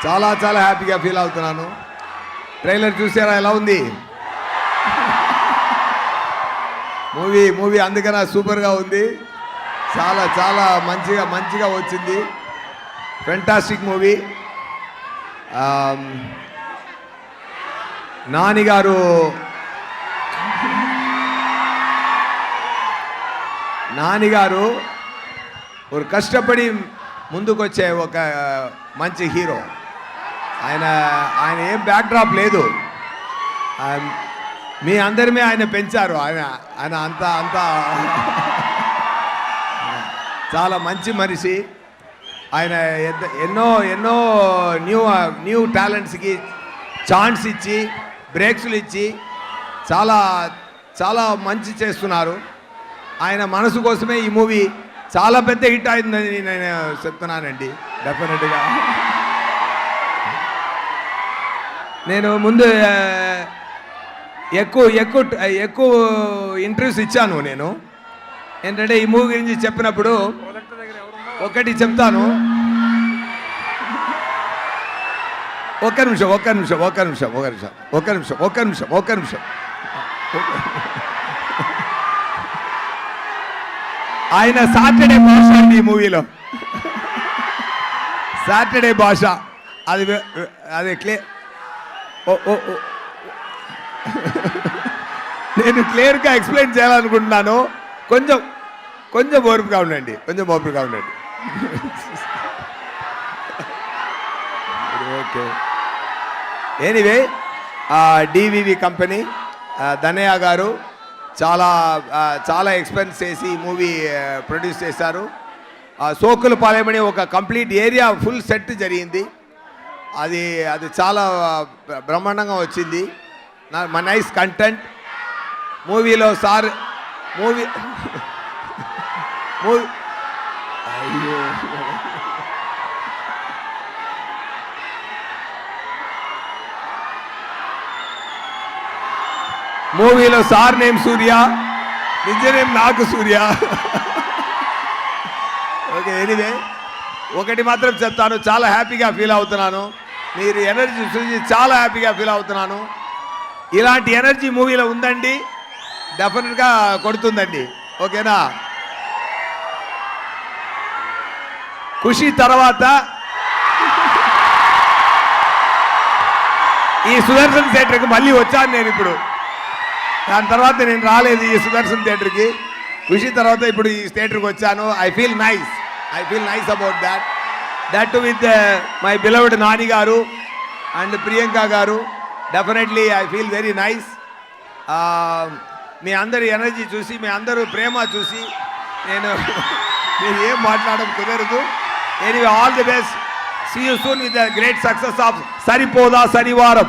చాలా చాలా హ్యాపీగా ఫీల్ అవుతున్నాను. ట్రైలర్ చూసారా ఎలా ఉంది? మూవీ అందుకనే సూపర్గా ఉంది. చాలా చాలా మంచిగా వచ్చింది. Fantastic movie. నానిగారు ఒక కష్టపడి ముందుకొచ్చే ఒక మంచి హీరో. ఆయన ఏం బ్యాక్డ్రాప్ లేదు. మీ అందరినీ ఆయన పెంచారు. ఆయన అంతా చాలా మంచి మనిషి. ఆయన ఎన్నో న్యూ టాలెంట్స్కి ఛాన్స్ ఇచ్చి బ్రేక్స్లు ఇచ్చి చాలా మంచి చేస్తున్నారు. ఆయన మనసు కోసమే ఈ మూవీ చాలా పెద్ద హిట్ అయిందని నేను చెప్తున్నానండి. డెఫినెట్గా నేను ముందు ఎక్కువ ఇంటర్వ్యూస్ ఇచ్చాను. నేను ఏంటంటే ఈ మూవీ గురించి చెప్పినప్పుడు ఒకటి చెప్తాను. ఒక్క నిమిషం. ఆయన సాటర్డే భాష అండి ఈ మూవీలో. సాటర్డే భాష అది నేను క్లియర్గా ఎక్స్ప్లెయిన్ చేయాలనుకుంటున్నాను. కొంచెం ఓర్పుగా ఉండండి. Okay. Anyway DVV company Danayya గారు చాలా ఎక్స్పెన్స్ చేసి ఈ మూవీ ప్రొడ్యూస్ చేశారు. సోకుల పాలెమని ఒక కంప్లీట్ ఏరియా ఫుల్ సెట్ జరిగింది. అది చాలా బ్రహ్మాండంగా వచ్చింది. నైస్ కంటెంట్ మూవీలో. అయ్యో మూవీలో సార్ నేమ్ సూర్య, నిజ నేమ్ నాకు సూర్య. ఓకే. ఎనీవే ఒకటి మాత్రం చెప్తాను, చాలా హ్యాపీగా ఫీల్ అవుతున్నాను. మీరు ఎనర్జీ చూసి చాలా హ్యాపీగా ఫీల్ అవుతున్నాను. ఇలాంటి ఎనర్జీ మూవీలో ఉందండి, డెఫినెట్గా కొడుతుందండి. ఓకేనా? ఖుషి తర్వాత ఈ సుదర్శన్ థియేటర్కి మళ్ళీ వచ్చాను నేను. ఇప్పుడు దాని తర్వాత నేను రాలేదు ఈ సుదర్శన్ థియేటర్కి. ఖుషి తర్వాత ఇప్పుడు ఈ థియేటర్కి వచ్చాను. I feel nice about that with my beloved Nani garu and Priyanka garu. Definitely I feel very nice. మీ అందరి ఎనర్జీ చూసి, మీ అందరూ ప్రేమ చూసి నేను ఏం మాట్లాడడం కుదరదు. Anyway, all the best. See you soon with the great success of Saripodhaa శనివారం.